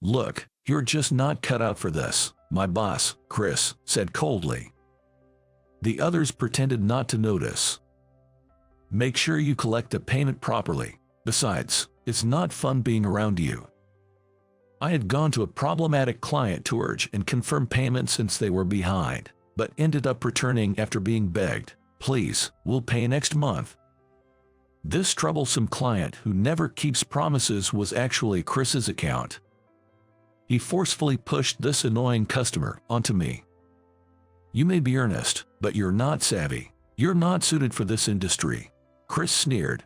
"Look, you're just not cut out for this," my boss, Chris, said coldly. The others pretended not to notice. "Make sure you collect the payment properly. Besides, it's not fun being around you." I had gone to a problematic client to urge and confirm payment since they were behind, but ended up returning after being begged, "Please, we'll pay next month." This troublesome client who never keeps promises was actually Chris's account. He forcefully pushed this annoying customer onto me. "You may be earnest, but you're not savvy. You're not suited for this industry," Chris sneered.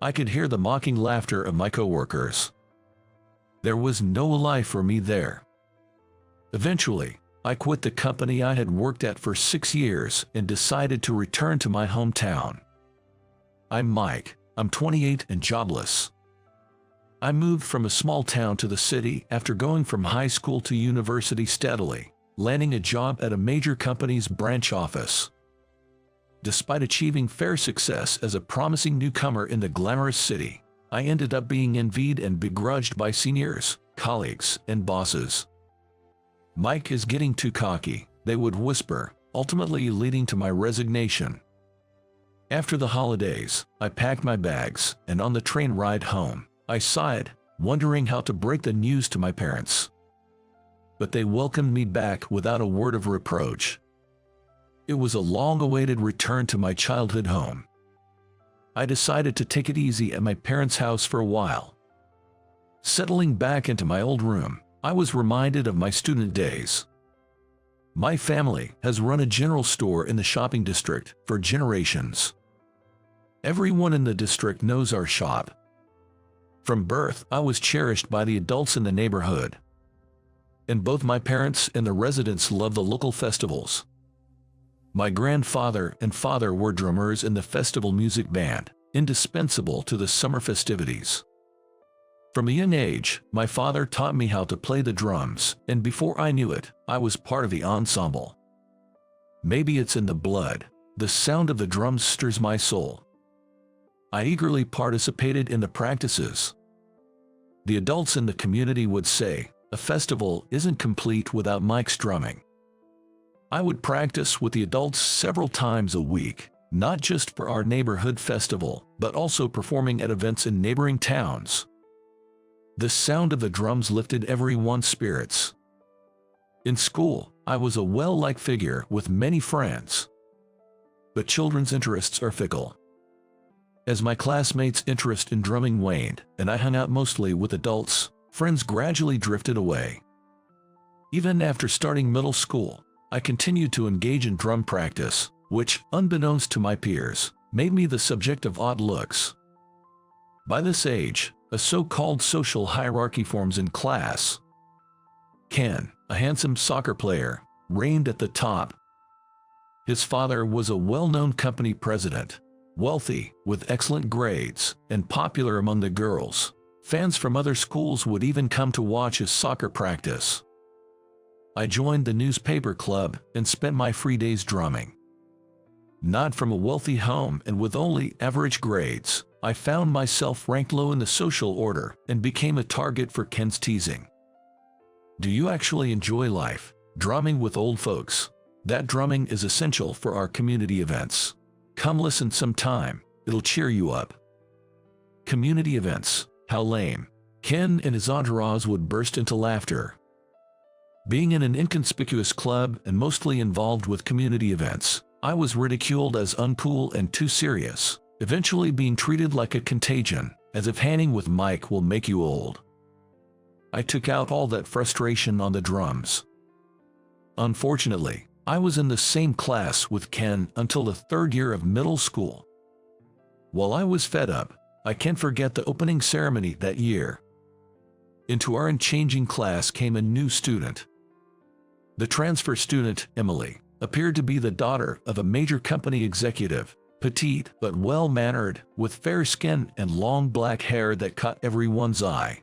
I could hear the mocking laughter of my coworkers. There was no life for me there. Eventually, I quit the company I had worked at for 6 years and decided to return to my hometown. I'm Mike. I'm 28 and jobless. I moved from a small town to the city after going from high school to university steadily, landing a job at a major company's branch office. Despite achieving fair success as a promising newcomer in the glamorous city, I ended up being envied and begrudged by seniors, colleagues, and bosses. "Mike is getting too cocky," they would whisper, ultimately leading to my resignation. After the holidays, I packed my bags, and on the train ride home, I sighed, wondering how to break the news to my parents. But they welcomed me back without a word of reproach. It was a long-awaited return to my childhood home. I decided to take it easy at my parents' house for a while. Settling back into my old room, I was reminded of my student days. My family has run a general store in the shopping district for generations. Everyone in the district knows our shop. From birth, I was cherished by the adults in the neighborhood. And both my parents and the residents loved the local festivals. My grandfather and father were drummers in the festival music band, indispensable to the summer festivities. From a young age, my father taught me how to play the drums, and before I knew it, I was part of the ensemble. Maybe it's in the blood. The sound of the drums stirs my soul. I eagerly participated in the practices. The adults in the community would say, "A festival isn't complete without Mike's drumming." I would practice with the adults several times a week, not just for our neighborhood festival, but also performing at events in neighboring towns. The sound of the drums lifted everyone's spirits. In school, I was a well-liked figure with many friends. But children's interests are fickle. As my classmates' interest in drumming waned, and I hung out mostly with adults, friends gradually drifted away. Even after starting middle school, I continued to engage in drum practice, which, unbeknownst to my peers, made me the subject of odd looks. By this age, a so-called social hierarchy forms in class. Ken, a handsome soccer player, reigned at the top. His father was a well-known company president, wealthy, with excellent grades, and popular among the girls. Fans from other schools would even come to watch his soccer practice. I joined the newspaper club and spent my free days drumming. Not from a wealthy home and with only average grades, I found myself ranked low in the social order and became a target for Ken's teasing. "Do you actually enjoy life, drumming with old folks? That drumming is essential for our community events. Come listen sometime, it'll cheer you up." Community events, how lame. Ken and his entourage would burst into laughter. Being in an inconspicuous club and mostly involved with community events, I was ridiculed as uncool and too serious, eventually being treated like a contagion, as if hanging with Mike will make you old. I took out all that frustration on the drums. Unfortunately, I was in the same class with Ken until the 3rd year of middle school. While I was fed up, I can't forget the opening ceremony that year. Into our unchanging class came a new student. The transfer student, Emily, appeared to be the daughter of a major company executive, petite but well-mannered, with fair skin and long black hair that caught everyone's eye.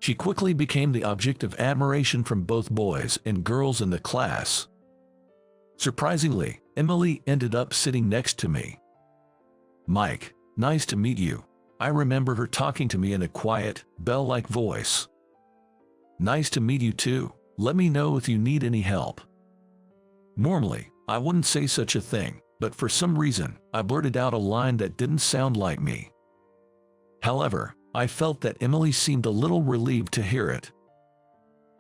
She quickly became the object of admiration from both boys and girls in the class. Surprisingly, Emily ended up sitting next to me. "Mike, nice to meet you." I remember her talking to me in a quiet, bell-like voice. Nice to meet you too. Let me know if you need any help. Normally, I wouldn't say such a thing, but for some reason, I blurted out a line that didn't sound like me. However, I felt that Emily seemed a little relieved to hear it.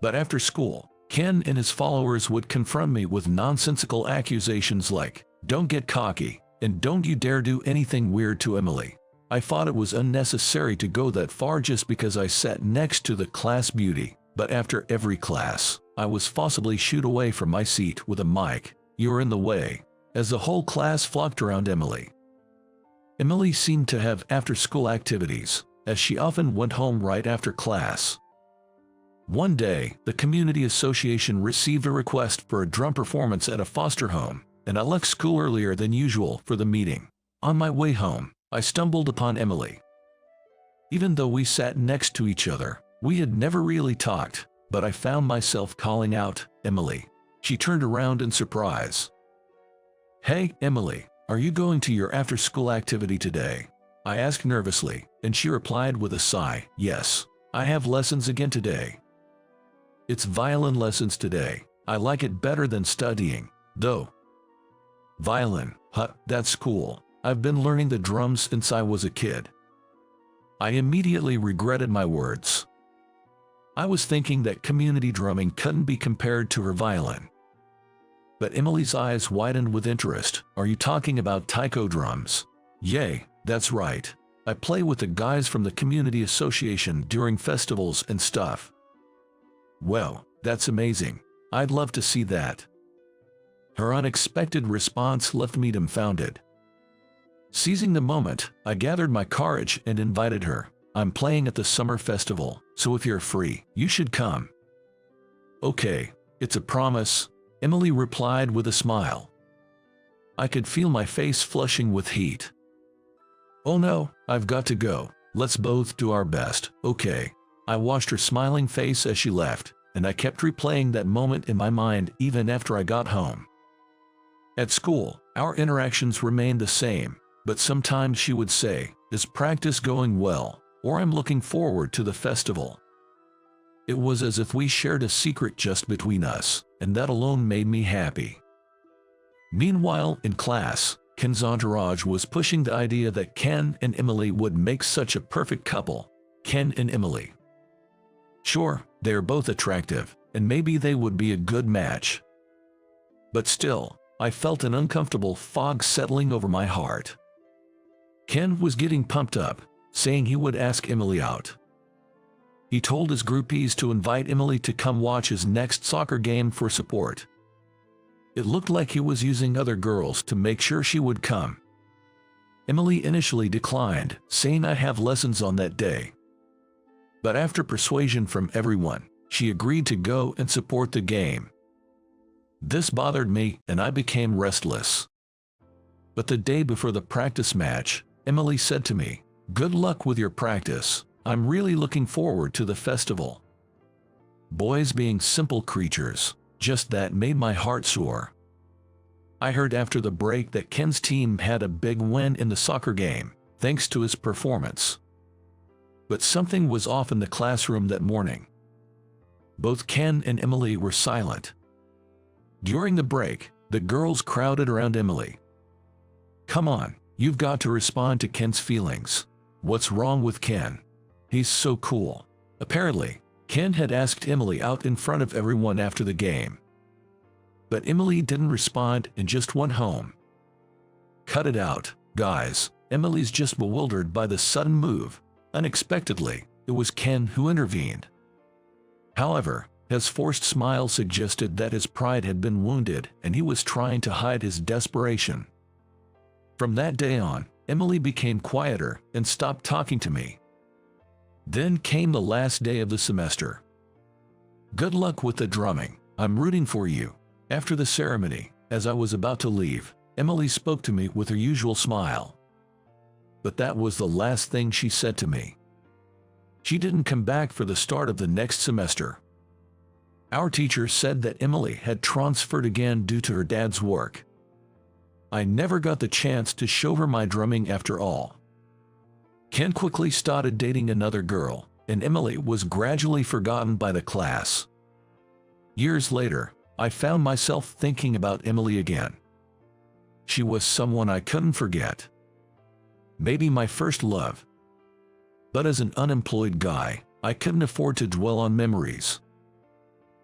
But after school, Ken and his followers would confront me with nonsensical accusations like, "Don't get cocky," and "Don't you dare do anything weird to Emily." I thought it was unnecessary to go that far just because I sat next to the class beauty, but after every class, I was forcibly shooed away from my seat with a mic, "You're in the way," as the whole class flocked around Emily. Emily seemed to have after-school activities, as she often went home right after class. One day, the community association received a request for a drum performance at a foster home, and I left school earlier than usual for the meeting. On my way home, I stumbled upon Emily. Even though we sat next to each other, we had never really talked, but I found myself calling out, "Emily." She turned around in surprise. "Hey, Emily, are you going to your after-school activity today?" I asked nervously, and she replied with a sigh, "Yes, I have lessons again today. It's violin lessons today. I like it better than studying, though." "Violin, huh, that's cool. I've been learning the drums since I was a kid." I immediately regretted my words. I was thinking that community drumming couldn't be compared to her violin. But Emily's eyes widened with interest. "Are you talking about taiko drums?" "Yay, that's right. I play with the guys from the community association during festivals and stuff." "Well, that's amazing. I'd love to see that." Her unexpected response left me dumbfounded. Seizing the moment, I gathered my courage and invited her. "I'm playing at the summer festival, so if you're free, you should come." "Okay, it's a promise," Emily replied with a smile. I could feel my face flushing with heat. "Oh no, I've got to go. Let's both do our best, okay?" I watched her smiling face as she left, and I kept replaying that moment in my mind even after I got home. At school, our interactions remained the same, but sometimes she would say, "Is practice going well?" or "I'm looking forward to the festival." It was as if we shared a secret just between us, and that alone made me happy. Meanwhile, in class, Ken's entourage was pushing the idea that Ken and Emily would make such a perfect couple. Ken and Emily. Sure, they are both attractive, and maybe they would be a good match. But still, I felt an uncomfortable fog settling over my heart. Ken was getting pumped up, saying he would ask Emily out. He told his groupies to invite Emily to come watch his next soccer game for support. It looked like he was using other girls to make sure she would come. Emily initially declined, saying I have lessons on that day. But after persuasion from everyone, she agreed to go and support the game. This bothered me, and I became restless. But the day before the practice match, Emily said to me, "Good luck with your practice. I'm really looking forward to the festival." Boys being simple creatures, just that made my heart soar. I heard after the break that Ken's team had a big win in the soccer game, thanks to his performance. But something was off in the classroom that morning. Both Ken and Emily were silent. During the break, the girls crowded around Emily. "Come on, you've got to respond to Ken's feelings. What's wrong with Ken? He's so cool." Apparently, Ken had asked Emily out in front of everyone after the game. But Emily didn't respond and just went home. Cut it out, guys. Emily's just bewildered by the sudden move. Unexpectedly, it was Ken who intervened. However, his forced smile suggested that his pride had been wounded and he was trying to hide his desperation. From that day on, Emily became quieter and stopped talking to me. Then came the last day of the semester. "Good luck with the drumming. I'm rooting for you." After the ceremony, as I was about to leave, Emily spoke to me with her usual smile. But that was the last thing she said to me. She didn't come back for the start of the next semester. Our teacher said that Emily had transferred again due to her dad's work. I never got the chance to show her my drumming after all. Ken quickly started dating another girl, and Emily was gradually forgotten by the class. Years later, I found myself thinking about Emily again. She was someone I couldn't forget. Maybe my first love. But as an unemployed guy, I couldn't afford to dwell on memories.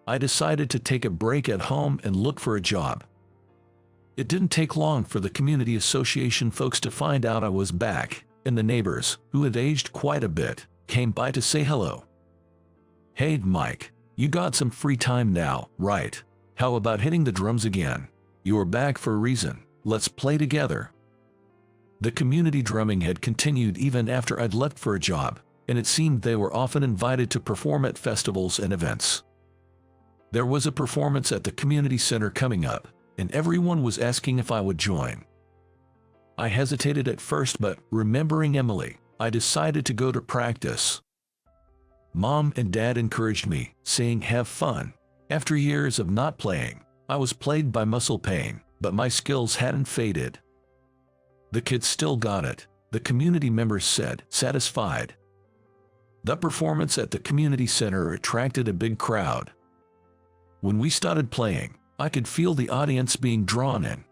I decided to take a break at home and look for a job. It didn't take long for the community association folks to find out I was back, and the neighbors, who had aged quite a bit, came by to say hello. "Hey, Mike, you got some free time now, right? How about hitting the drums again? You're back for a reason. Let's play together." The community drumming had continued even after I'd left for a job, and it seemed they were often invited to perform at festivals and events. There was a performance at the community center coming up, and everyone was asking if I would join. I hesitated at first, but remembering Emily, I decided to go to practice. Mom and Dad encouraged me, saying have fun. After years of not playing, I was plagued by muscle pain, but my skills hadn't faded. The kids still got it, the community members said, satisfied. The performance at the community center attracted a big crowd. When we started playing, I could feel the audience being drawn in.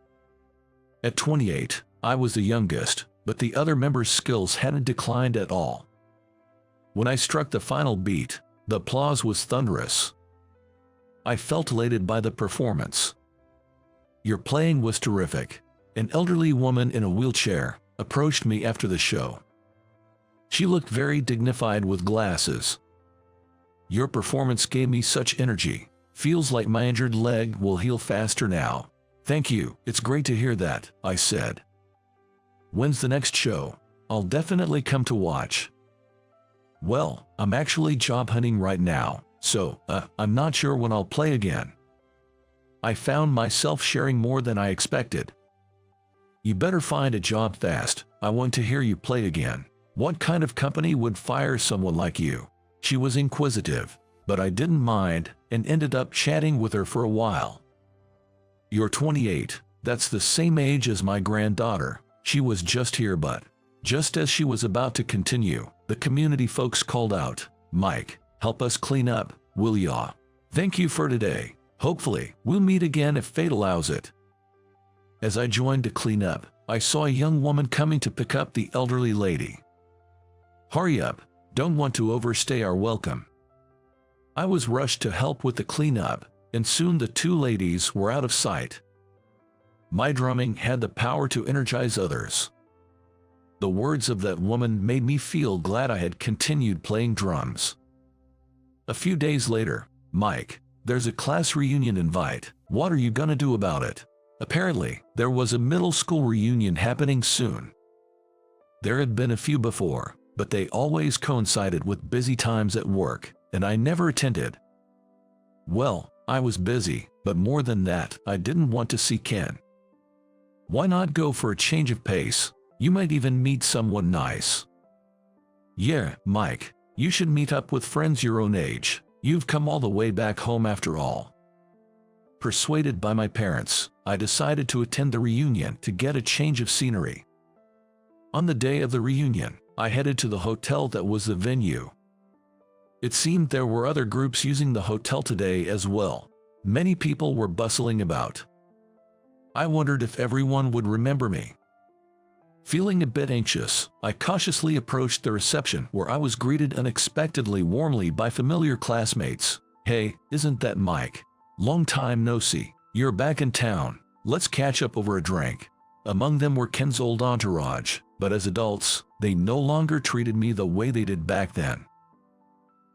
At 28, I was the youngest, but the other members' skills hadn't declined at all. When I struck the final beat, the applause was thunderous. I felt elated by the performance. "Your playing was terrific." An elderly woman in a wheelchair approached me after the show. She looked very dignified with glasses. "Your performance gave me such energy. Feels like my injured leg will heal faster now." "Thank you, it's great to hear that," I said. "When's the next show? I'll definitely come to watch." "Well, I'm actually job hunting right now, so I'm not sure when I'll play again." I found myself sharing more than I expected. "You better find a job fast. I want to hear you play again. What kind of company would fire someone like you?" She was inquisitive, but I didn't mind and ended up chatting with her for a while. "You're 28, that's the same age as my granddaughter. She was just here," but just as she was about to continue, the community folks called out, "Mike, help us clean up, will ya? Thank you for today. Hopefully, we'll meet again if fate allows it." As I joined to clean up, I saw a young woman coming to pick up the elderly lady. "Hurry up, don't want to overstay our welcome." I was rushed to help with the cleanup, and soon the two ladies were out of sight. My drumming had the power to energize others. The words of that woman made me feel glad I had continued playing drums. A few days later, "Mike, there's a class reunion invite. What are you gonna do about it?" Apparently, there was a middle school reunion happening soon. There had been a few before, but they always coincided with busy times at work, and I never attended. Well, I was busy, but more than that, I didn't want to see Ken. Why not go for a change of pace? You might even meet someone nice. "Yeah, Mike, you should meet up with friends your own age. You've come all the way back home after all." Persuaded by my parents, I decided to attend the reunion to get a change of scenery. On the day of the reunion, I headed to the hotel that was the venue. It seemed there were other groups using the hotel today as well. Many people were bustling about. I wondered if everyone would remember me. Feeling a bit anxious, I cautiously approached the reception where I was greeted unexpectedly warmly by familiar classmates. "Hey, isn't that Mike? Long time no see. You're back in town. Let's catch up over a drink." Among them were Ken's old entourage, but as adults, they no longer treated me the way they did back then.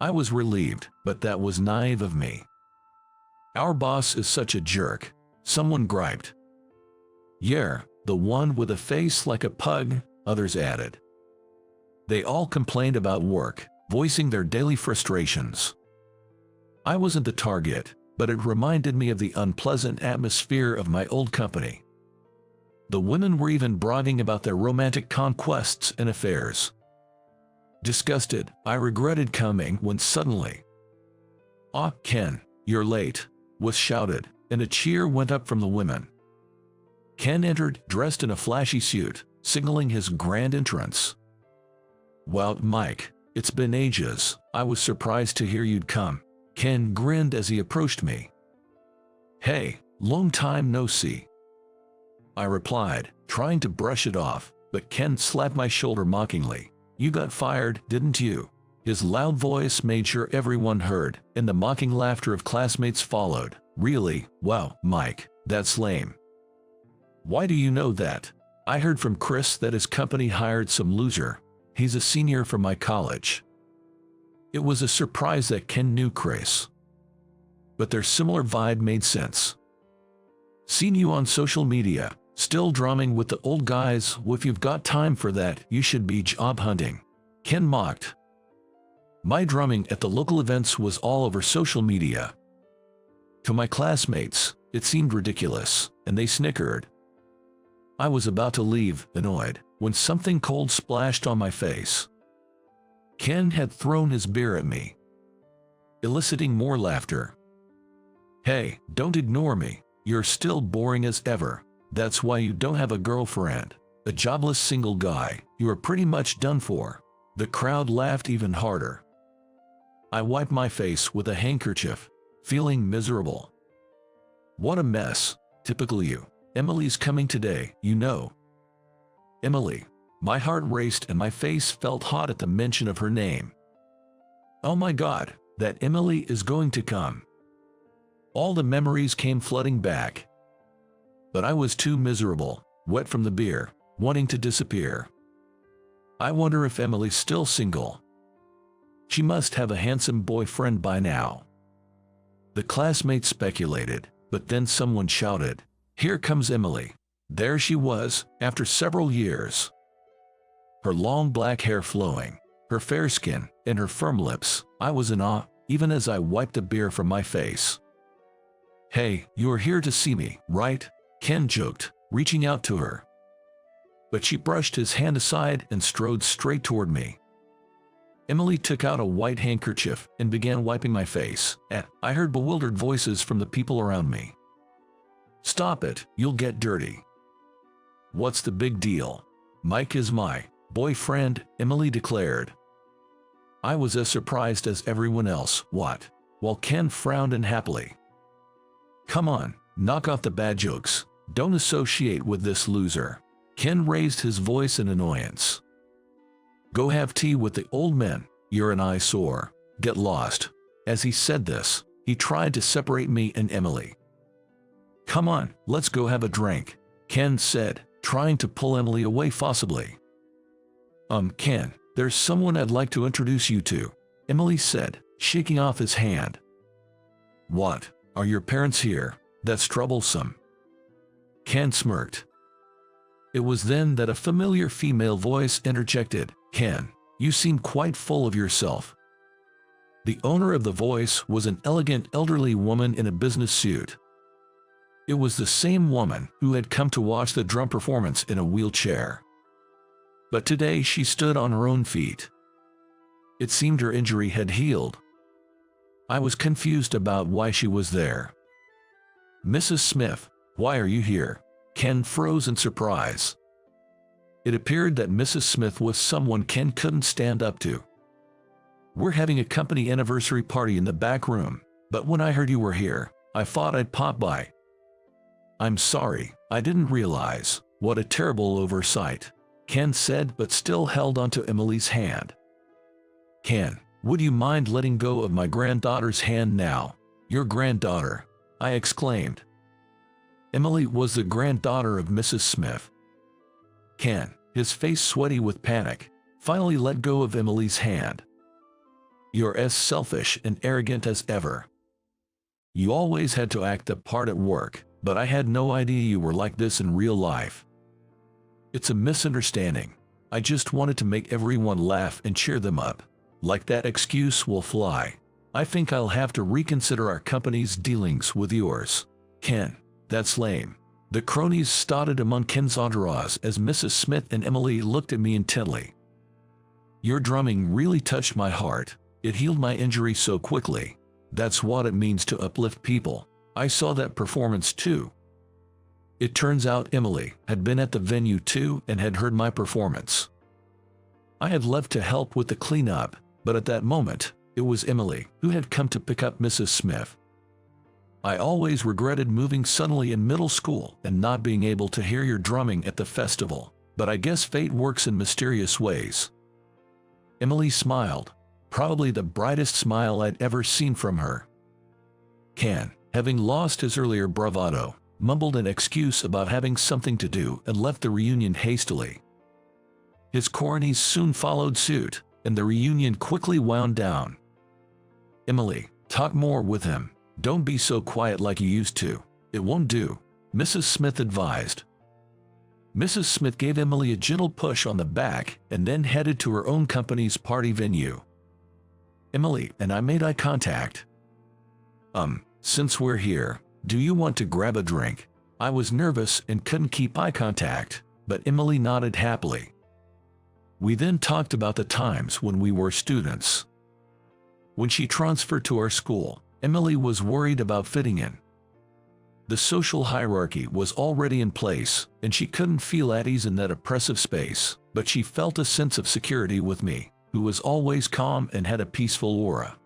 I was relieved, but that was naive of me. "Our boss is such a jerk," someone griped. "Yeah, the one with a face like a pug," others added. They all complained about work, voicing their daily frustrations. I wasn't the target, but it reminded me of the unpleasant atmosphere of my old company. The women were even bragging about their romantic conquests and affairs. Disgusted, I regretted coming when suddenly, "Ah, Ken, you're late," was shouted, and a cheer went up from the women. Ken entered, dressed in a flashy suit, signaling his grand entrance. "Wow, Mike, It's been ages. I was surprised to hear you'd come. Ken grinned as he approached me. Hey, long time no see, I replied, trying to brush it off, but Ken slapped my shoulder mockingly. You got fired, didn't you? His loud voice made sure everyone heard, and the mocking laughter of classmates followed. Really? Wow, Mike, that's lame. Why do you know that? I heard from Chris that his company hired some loser. He's a senior from my college. It was a surprise that Ken knew Chris, but their similar vibe made sense. Seen you on social media, still drumming with the old guys. If you've got time for that, you should be job hunting. Ken mocked. My drumming at the local events was all over social media. To my classmates, it seemed ridiculous, and they snickered. I was about to leave, annoyed, when something cold splashed on my face. Ken had thrown his beer at me, eliciting more laughter. Hey, don't ignore me. You're still boring as ever. That's why you don't have a girlfriend. A jobless single guy. You are pretty much done for. The crowd laughed even harder. I wiped my face with a handkerchief, feeling miserable. What a mess. Typical you. Emily's coming today, you know. Emily. My heart raced and my face felt hot at the mention of her name. Oh my God, that Emily is going to come. All the memories came flooding back. But I was too miserable, wet from the beer, wanting to disappear. I wonder if Emily's still single. She must have a handsome boyfriend by now. The classmates speculated, but then someone shouted, "Here comes Emily." There she was, after several years. Her long black hair flowing, her fair skin, and her firm lips. I was in awe, even as I wiped the beer from my face. Hey, you're here to see me, right? Ken joked, reaching out to her. But she brushed his hand aside and strode straight toward me. Emily took out a white handkerchief and began wiping my face, and I heard bewildered voices from the people around me. Stop it, you'll get dirty. What's the big deal? Mike is my boyfriend, Emily declared. I was as surprised as everyone else. What? While Ken frowned unhappily. Come on, knock off the bad jokes. Don't associate with this loser. Ken raised his voice in annoyance. Go have tea with the old men. You're an eyesore. Get lost. As he said this, he tried to separate me and Emily. Come on, let's go have a drink, Ken said, trying to pull Emily away forcibly. Ken, there's someone I'd like to introduce you to, Emily said, shaking off his hand. What? Are your parents here? That's troublesome. Ken smirked. It was then that a familiar female voice interjected, Ken, you seem quite full of yourself. The owner of the voice was an elegant elderly woman in a business suit. It was the same woman who had come to watch the drum performance in a wheelchair. But today she stood on her own feet. It seemed her injury had healed. I was confused about why she was there. Mrs. Smith, why are you here? Ken froze in surprise. It appeared that Mrs. Smith was someone Ken couldn't stand up to. We're having a company anniversary party in the back room, but when I heard you were here, I thought I'd pop by. I'm sorry, I didn't realize. What a terrible oversight, Ken said, but still held onto Emily's hand. Ken, would you mind letting go of my granddaughter's hand now? Your granddaughter, I exclaimed. Emily was the granddaughter of Mrs. Smith. Ken, his face sweaty with panic, finally let go of Emily's hand. You're as selfish and arrogant as ever. You always had to act the part at work, but I had no idea you were like this in real life. It's a misunderstanding. I just wanted to make everyone laugh and cheer them up. Like that excuse will fly. I think I'll have to reconsider our company's dealings with yours. Ken, that's lame. The cronies started among Ken's entourage as Mrs. Smith and Emily looked at me intently. Your drumming really touched my heart. It healed my injury so quickly. That's what it means to uplift people. I saw that performance too. It turns out Emily had been at the venue too and had heard my performance. I had left to help with the cleanup, but at that moment, it was Emily who had come to pick up Mrs. Smith. I always regretted moving suddenly in middle school and not being able to hear your drumming at the festival, but I guess fate works in mysterious ways. Emily smiled, probably the brightest smile I'd ever seen from her. Ken, having lost his earlier bravado, mumbled an excuse about having something to do and left the reunion hastily. His cornies soon followed suit, and the reunion quickly wound down. Emily, talk more with him. Don't be so quiet like you used to. It won't do, Mrs. Smith advised. Mrs. Smith gave Emily a gentle push on the back and then headed to her own company's party venue. Emily and I made eye contact. Since we're here, do you want to grab a drink? I was nervous and couldn't keep eye contact, but Emily nodded happily. We then talked about the times when we were students. When she transferred to our school, Emily was worried about fitting in. The social hierarchy was already in place, and she couldn't feel at ease in that oppressive space, but she felt a sense of security with me, who was always calm and had a peaceful aura.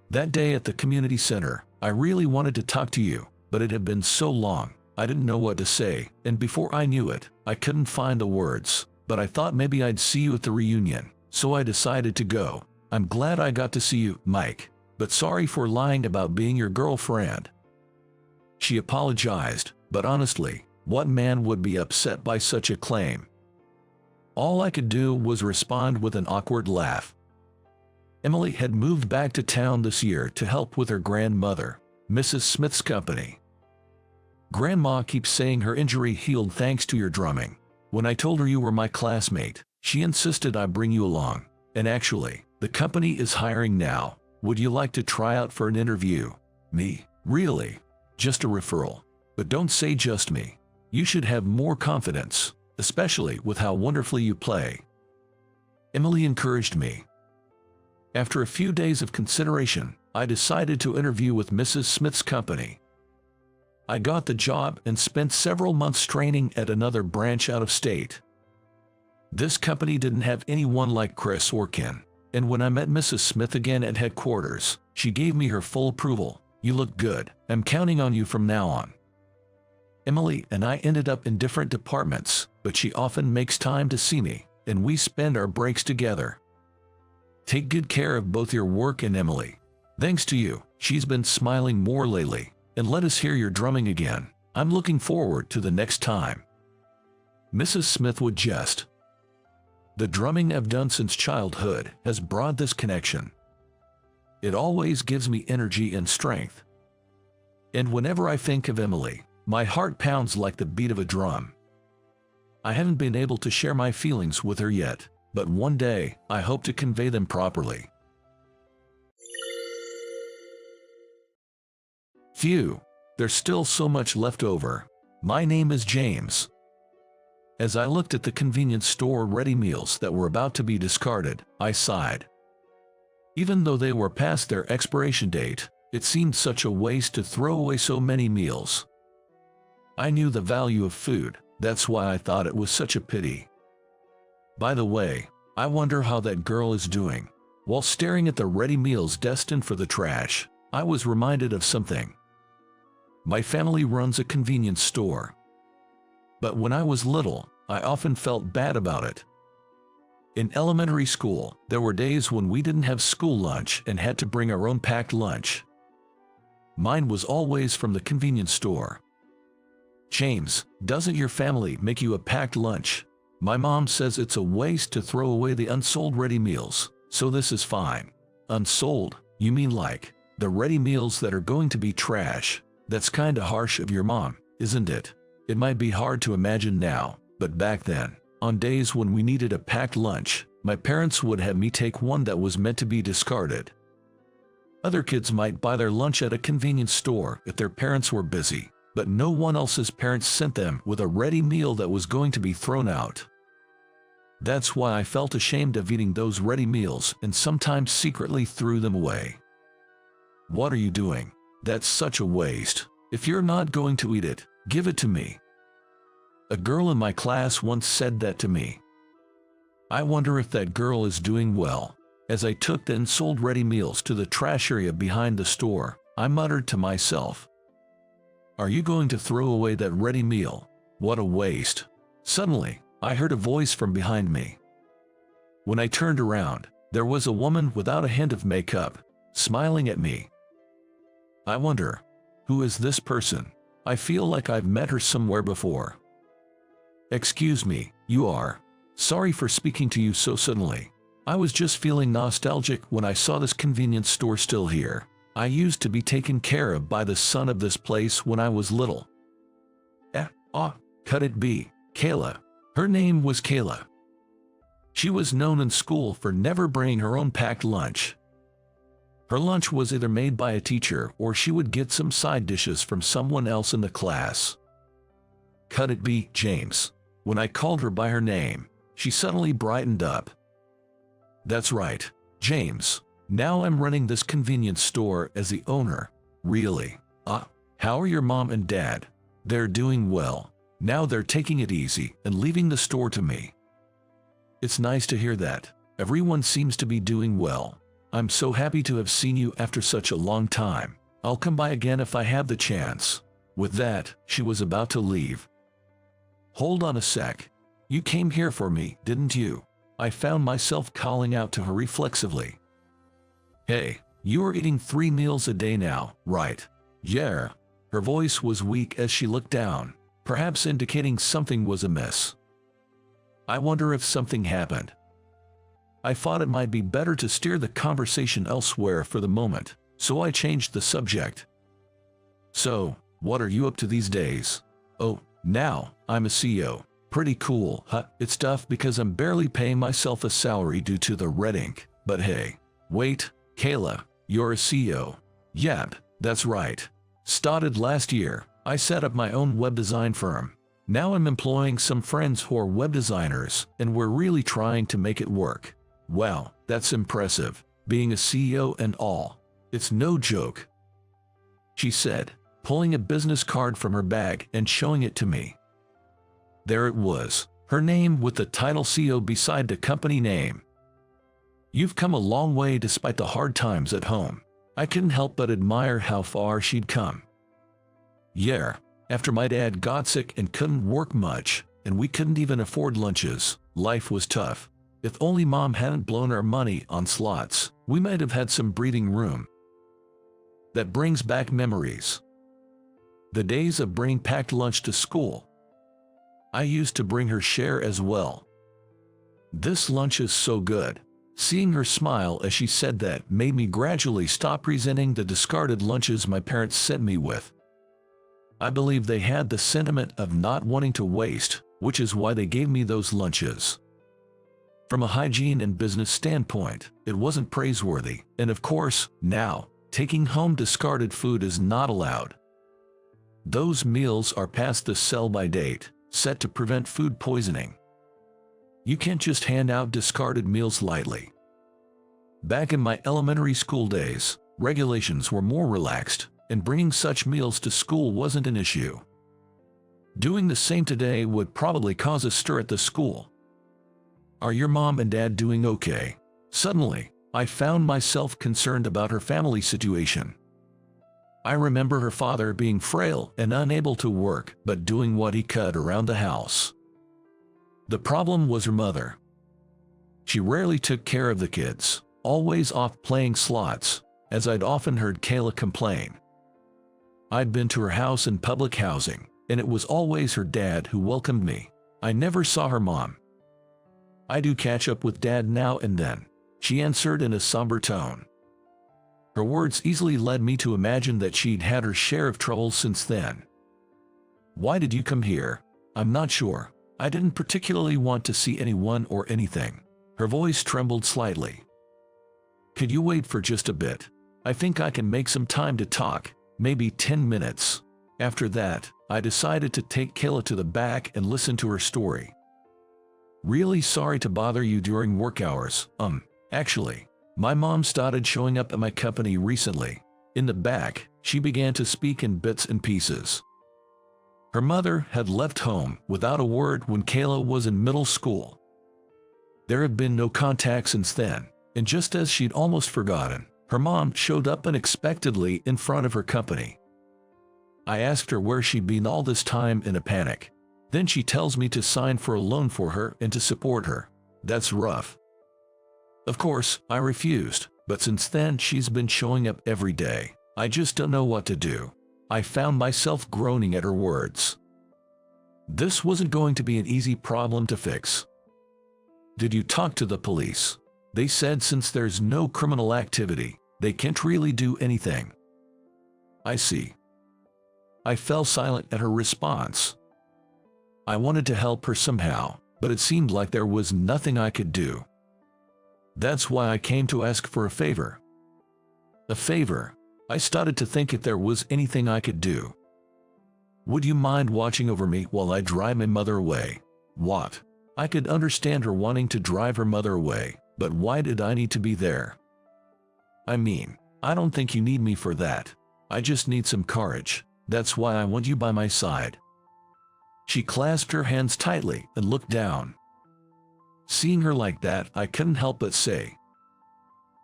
That day at the community center, I really wanted to talk to you, but it had been so long, I didn't know what to say, and before I knew it, I couldn't find the words, but I thought maybe I'd see you at the reunion, so I decided to go. I'm glad I got to see you, Mike, but sorry for lying about being your girlfriend. She apologized, but honestly, what man would be upset by such a claim? All I could do was respond with an awkward laugh. Emily had moved back to town this year to help with her grandmother, Mrs. Smith's company. Grandma keeps saying her injury healed thanks to your drumming. When I told her you were my classmate, she insisted I bring you along. And actually, the company is hiring now. Would you like to try out for an interview? Me? Really? Just a referral. But don't say just me. You should have more confidence, especially with how wonderfully you play. Emily encouraged me. After a few days of consideration, I decided to interview with Mrs. Smith's company. I got the job and spent several months training at another branch out of state. This company didn't have anyone like Chris or Ken, and when I met Mrs. Smith again at headquarters, she gave me her full approval. You look good. I'm counting on you from now on. Emily and I ended up in different departments, but she often makes time to see me, and we spend our breaks together. Take good care of both your work and Emily. Thanks to you, she's been smiling more lately, and let us hear your drumming again. I'm looking forward to the next time. Mrs. Smith would jest. The drumming I've done since childhood has brought this connection. It always gives me energy and strength. And whenever I think of Emily, my heart pounds like the beat of a drum. I haven't been able to share my feelings with her yet, but one day I hope to convey them properly. Phew, there's still so much left over. My name is James. As I looked at the convenience store ready meals that were about to be discarded, I sighed. Even though they were past their expiration date, it seemed such a waste to throw away so many meals. I knew the value of food, that's why I thought it was such a pity. By the way, I wonder how that girl is doing. While staring at the ready meals destined for the trash, I was reminded of something. My family runs a convenience store. But when I was little, I often felt bad about it. In elementary school, there were days when we didn't have school lunch and had to bring our own packed lunch. Mine was always from the convenience store. James, doesn't your family make you a packed lunch? My mom says it's a waste to throw away the unsold ready meals, so this is fine. Unsold? You mean like the ready meals that are going to be trash? That's kinda harsh of your mom, isn't it? It might be hard to imagine now, but back then, on days when we needed a packed lunch, my parents would have me take one that was meant to be discarded. Other kids might buy their lunch at a convenience store if their parents were busy, but no one else's parents sent them with a ready meal that was going to be thrown out. That's why I felt ashamed of eating those ready meals and sometimes secretly threw them away. What are you doing? That's such a waste. If you're not going to eat it, give it to me. A girl in my class once said that to me. I wonder if that girl is doing well. As I took the unsold ready meals to the trash area behind the store, I muttered to myself, "Are you going to throw away that ready meal? What a waste." Suddenly, I heard a voice from behind me. When I turned around, there was a woman without a hint of makeup, smiling at me. I wonder, who is this person? I feel like I've met her somewhere before. "Excuse me, you are. Sorry for speaking to you so suddenly. I was just feeling nostalgic when I saw this convenience store still here. I used to be taken care of by the son of this place when I was little." Could it be Kayla? Her name was Kayla. She was known in school for never bringing her own packed lunch. Her lunch was either made by a teacher or she would get some side dishes from someone else in the class. Could it be James? When I called her by her name, she suddenly brightened up. "That's right, James. Now I'm running this convenience store as the owner." "Really? How are your mom and dad?" "They're doing well. Now they're taking it easy and leaving the store to me." "It's nice to hear that. Everyone seems to be doing well. I'm so happy to have seen you after such a long time. I'll come by again if I have the chance." With that, she was about to leave. "Hold on a sec. You came here for me, didn't you?" I found myself calling out to her reflexively. "Hey, you are eating 3 meals a day now, right?" "Yeah." Her voice was weak as she looked down, perhaps indicating something was amiss. I wonder if something happened. I thought it might be better to steer the conversation elsewhere for the moment, so I changed the subject. "So, what are you up to these days?" "Oh, now, I'm a CEO. Pretty cool, huh? It's tough because I'm barely paying myself a salary due to the red ink. But hey, wait, Kayla, you're a CEO." "Yep, that's right. Started last year. I set up my own web design firm. Now I'm employing some friends who are web designers, and we're really trying to make it work." "Wow, that's impressive. Being a CEO and all. It's no joke," she said, pulling a business card from her bag and showing it to me. There it was, her name with the title CEO beside the company name. "You've come a long way despite the hard times at home." I couldn't help but admire how far she'd come. "Yeah, after my dad got sick and couldn't work much, and we couldn't even afford lunches, life was tough. If only Mom hadn't blown our money on slots, we might have had some breathing room." That brings back memories. The days of bringing packed lunch to school. I used to bring her share as well. "This lunch is so good." Seeing her smile as she said that made me gradually stop resenting the discarded lunches my parents sent me with. I believe they had the sentiment of not wanting to waste, which is why they gave me those lunches. From a hygiene and business standpoint, it wasn't praiseworthy, and of course, now, taking home discarded food is not allowed. Those meals are past the sell-by date, set to prevent food poisoning. You can't just hand out discarded meals lightly. Back in my elementary school days, regulations were more relaxed, and bringing such meals to school wasn't an issue. Doing the same today would probably cause a stir at the school. "Are your mom and dad doing okay?" Suddenly, I found myself concerned about her family situation. I remember her father being frail and unable to work, but doing what he could around the house. The problem was her mother. She rarely took care of the kids, always off playing slots, as I'd often heard Kayla complain. I'd been to her house in public housing, and it was always her dad who welcomed me. I never saw her mom. "I do catch up with Dad now and then," she answered in a somber tone. Her words easily led me to imagine that she'd had her share of trouble since then. "Why did you come here?" "I'm not sure. I didn't particularly want to see anyone or anything." Her voice trembled slightly. "Could you wait for just a bit? I think I can make some time to talk, maybe 10 minutes. After that, I decided to take Kayla to the back and listen to her story. "Really sorry to bother you during work hours. Actually, my mom started showing up at my company recently." In the back, she began to speak in bits and pieces. Her mother had left home without a word when Kayla was in middle school. There have been no contact since then, and just as she'd almost forgotten, her mom showed up unexpectedly in front of her company. I asked her where she'd been all this time in a panic. Then she tells me to sign for a loan for her and to support her. That's rough. Of course, I refused, but since then she's been showing up every day. I just don't know what to do. I found myself groaning at her words. This wasn't going to be an easy problem to fix. Did you talk to the police? They said since there's no criminal activity, they can't really do anything. I see. I fell silent at her response. I wanted to help her somehow, but it seemed like there was nothing I could do. That's why I came to ask for a favor. A favor? I started to think if there was anything I could do. Would you mind watching over me while I drive my mother away? What? I could understand her wanting to drive her mother away, but why did I need to be there? I mean, I don't think you need me for that. I just need some courage. That's why I want you by my side. She clasped her hands tightly and looked down. Seeing her like that, I couldn't help but say,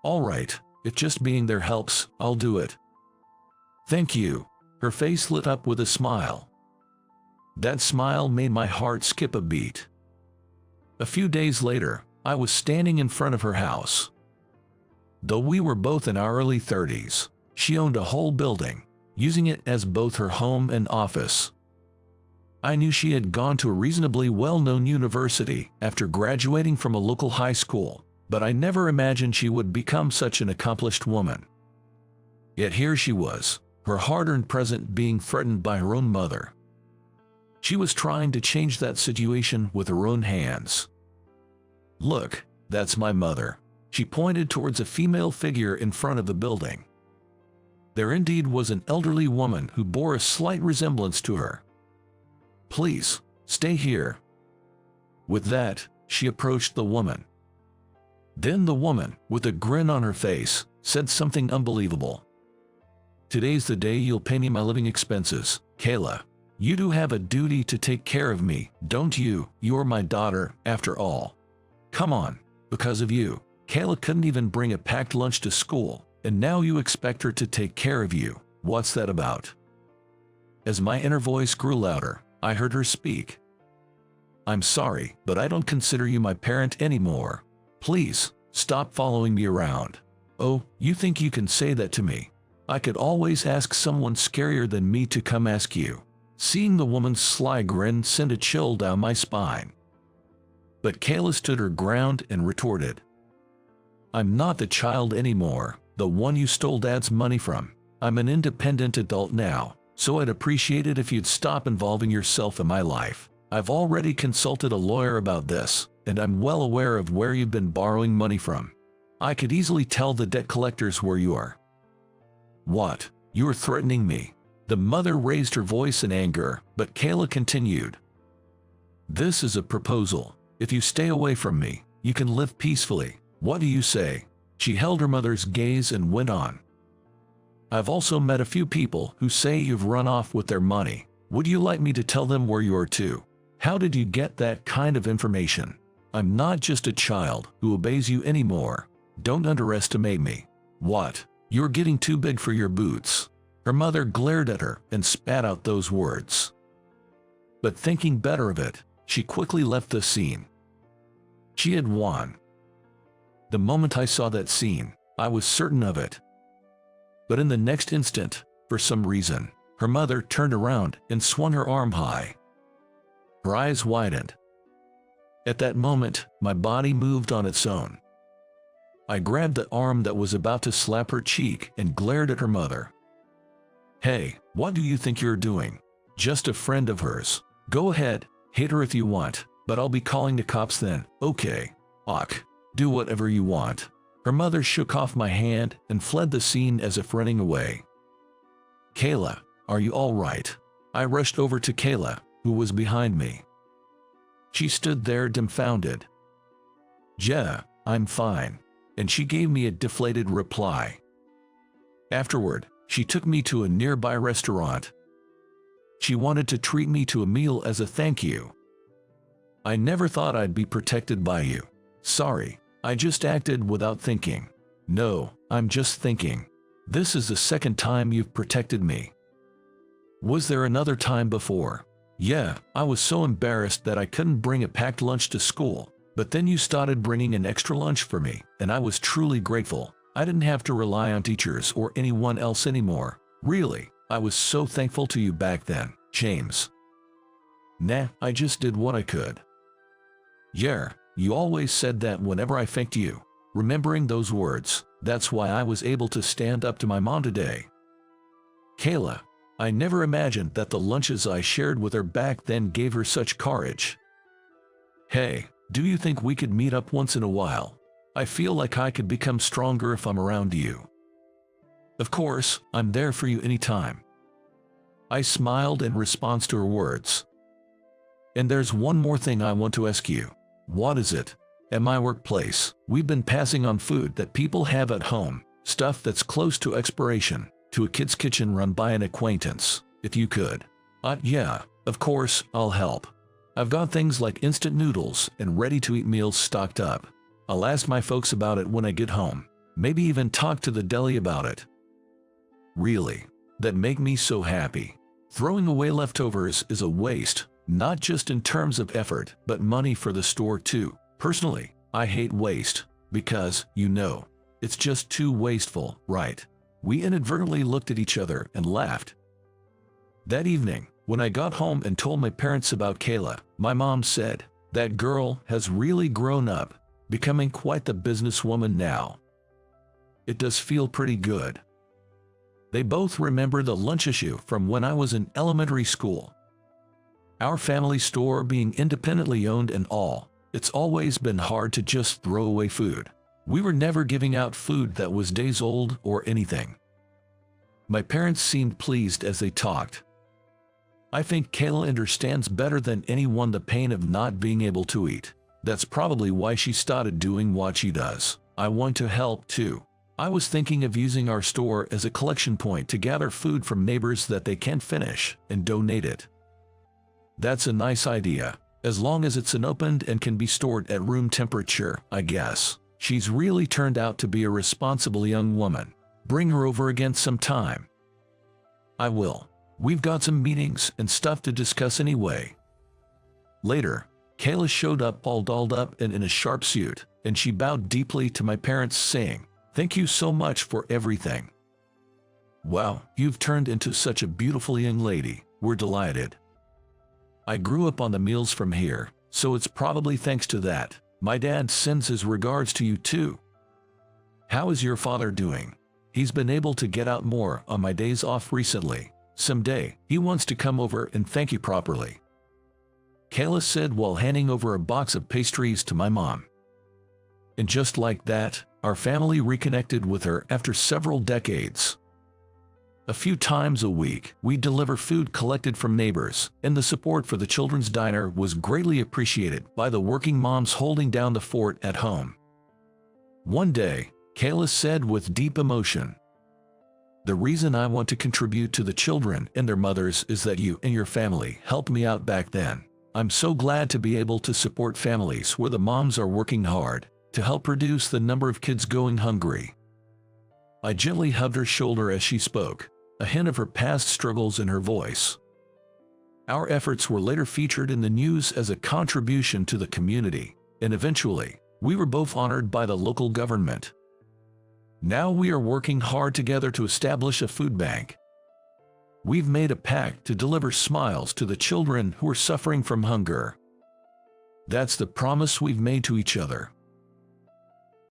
"All right, if just being there helps, I'll do it." "Thank you." Her face lit up with a smile. That smile made my heart skip a beat. A few days later, I was standing in front of her house. Though we were both in our early 30s, she owned a whole building, using it as both her home and office. I knew she had gone to a reasonably well-known university after graduating from a local high school, but I never imagined she would become such an accomplished woman. Yet here she was, her hard-earned present being threatened by her own mother. She was trying to change that situation with her own hands. "Look, that's my mother." She pointed towards a female figure in front of the building. There indeed was an elderly woman who bore a slight resemblance to her. "Please, stay here." With that, she approached the woman. Then the woman, with a grin on her face, said something unbelievable. "Today's the day you'll pay me my living expenses, Kayla. You do have a duty to take care of me, don't you? You're my daughter, after all. Come on, because of you, Kayla couldn't even bring a packed lunch to school, and now you expect her to take care of you. What's that about?" As my inner voice grew louder, I heard her speak. "I'm sorry, but I don't consider you my parent anymore. Please, stop following me around." "Oh, you think you can say that to me? I could always ask someone scarier than me to come ask you." Seeing the woman's sly grin sent a chill down my spine. But Kayla stood her ground and retorted, "I'm not the child anymore, the one you stole Dad's money from. I'm an independent adult now, so I'd appreciate it if you'd stop involving yourself in my life. I've already consulted a lawyer about this, and I'm well aware of where you've been borrowing money from. I could easily tell the debt collectors where you are." "What? You're threatening me?" The mother raised her voice in anger, but Kayla continued, "This is a proposal. If you stay away from me, you can live peacefully. What do you say?" She held her mother's gaze and went on. "I've also met a few people who say you've run off with their money. Would you like me to tell them where you are to? How did you get that kind of information? I'm not just a child who obeys you anymore. Don't underestimate me." "What? You're getting too big for your boots." Her mother glared at her and spat out those words. But thinking better of it, she quickly left the scene. She had won. The moment I saw that scene, I was certain of it. But in the next instant, for some reason, her mother turned around and swung her arm high. Her eyes widened. At that moment, my body moved on its own. I grabbed the arm that was about to slap her cheek and glared at her mother. "Hey, what do you think you're doing? Just a friend of hers. Go ahead, hate her if you want, but I'll be calling the cops then, okay? Ugh, do whatever you want." Her mother shook off my hand and fled the scene as if running away. "Kayla, are you all right?" I rushed over to Kayla, who was behind me. She stood there dumbfounded. "Yeah, I'm fine," and she gave me a deflated reply. Afterward, she took me to a nearby restaurant. She wanted to treat me to a meal as a thank you. "I never thought I'd be protected by you," Sorry, I just acted without thinking. No, I'm just thinking. This is the second time you've protected me. Was there another time before? Yeah, I was so embarrassed that I couldn't bring a packed lunch to school, but then you started bringing an extra lunch for me, and I was truly grateful. I didn't have to rely on teachers or anyone else anymore. Really, I was so thankful to you back then, James. Nah, I just did what I could. Yeah, you always said that whenever I thanked you. Remembering those words, that's why I was able to stand up to my mom today. Kayla, I never imagined that the lunches I shared with her back then gave her such courage. Hey, do you think we could meet up once in a while? I feel like I could become stronger if I'm around you. Of course, I'm there for you anytime. I smiled in response to her words. And there's one more thing I want to ask you. What is it? At my workplace, we've been passing on food that people have at home, stuff that's close to expiration, to a kid's kitchen run by an acquaintance. If you could. Yeah, of course, I'll help. I've got things like instant noodles and ready-to-eat meals stocked up. I'll ask my folks about it when I get home. Maybe even talk to the deli about it. Really, that make me so happy. Throwing away leftovers is a waste, not just in terms of effort, but money for the store too. Personally, I hate waste, because, you know, it's just too wasteful, right? We inadvertently looked at each other and laughed. That evening, when I got home and told my parents about Kayla, my mom said, "That girl has really grown up, becoming quite the businesswoman now." It does feel pretty good. They both remember the lunch issue from when I was in elementary school. Our family store being independently owned and all, it's always been hard to just throw away food. We were never giving out food that was days old or anything. My parents seemed pleased as they talked. I think Kayla understands better than anyone the pain of not being able to eat. That's probably why she started doing what she does. I want to help too. I was thinking of using our store as a collection point to gather food from neighbors that they can't finish and donate it. That's a nice idea, as long as it's unopened and can be stored at room temperature, I guess. She's really turned out to be a responsible young woman. Bring her over again sometime. I will. We've got some meetings and stuff to discuss anyway. Later, Kayla showed up all dolled up and in a sharp suit, and she bowed deeply to my parents, saying, "Thank you so much for everything. Wow, you've turned into such a beautiful young lady. We're delighted. I grew up on the meals from here, so it's probably thanks to that. My dad sends his regards to you too. How is your father doing? He's been able to get out more on my days off recently. Someday, he wants to come over and thank you properly," Kayla said while handing over a box of pastries to my mom. And just like that, our family reconnected with her after several decades. A few times a week, we deliver food collected from neighbors, and the support for the children's diner was greatly appreciated by the working moms holding down the fort at home. One day, Kayla said with deep emotion, "The reason I want to contribute to the children and their mothers is that you and your family helped me out back then. I'm so glad to be able to support families where the moms are working hard to help reduce the number of kids going hungry." I gently hugged her shoulder as she spoke, a hint of her past struggles in her voice. Our efforts were later featured in the news as a contribution to the community, and eventually, we were both honored by the local government. Now we are working hard together to establish a food bank. We've made a pact to deliver smiles to the children who are suffering from hunger. That's the promise we've made to each other.